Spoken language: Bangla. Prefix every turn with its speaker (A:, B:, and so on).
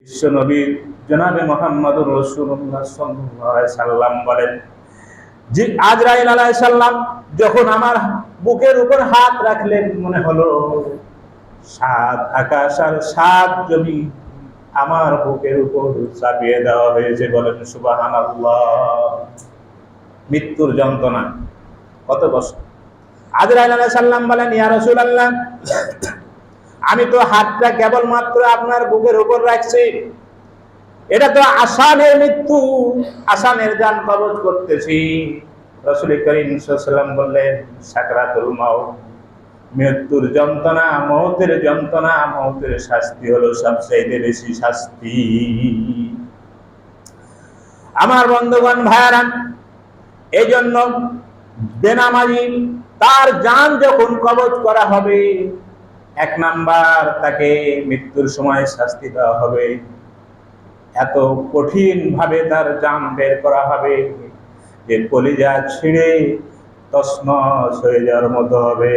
A: বিশ্বনবী জনাবে মুহাম্মদুর রাসূলুল্লাহ সাল্লাল্লাহু আলাইহি সাল্লাম বলেন যে আজরাইল আলাইহিস সালাম যখন আমার বুকের উপর হাত রাখলেন মনে হলো সাত আকাশ আর সাত জমি আমার বুকের উপর চাপিয়ে দেওয়া হয়েছে। বলেন সুবহানাল্লাহ। মৃত্যুর যন্ত্রণা কত কষ্ট। আজরাইল আলাইহিস সালাম বলেন ইয়া রাসূলুল্লাহ, আমি তো হাতটা কেবলমাত্র আপনার বুকের উপর রাখছি, এটা তো আসানের মৃত্যু, আসানের জান কবজ করতেছি। রাসূল করিম সাল্লাল্লাহু আলাইহি ওয়াসাল্লাম বললেন সাকরাতুল মাউত, মৃত্যুর যন্ত্রণা, মওতের যন্ত্রণা, মওতের শাস্তি হলো সবচেয়ে বেশি শাস্তি। আমার বন্ধুগণ ভাইরা, এইজন্য বেনামাজি তার জান যখন কবজ করা হবে, এক নাম্বার তাকে মৃত্যুর সময় শাস্তি দেওয়া হবে, এত কঠিন ভাবে তার জান বের করা হবে যে কলিজা ছিঁড়ে তছনছ হয়ে যাওয়ার মতো হবে।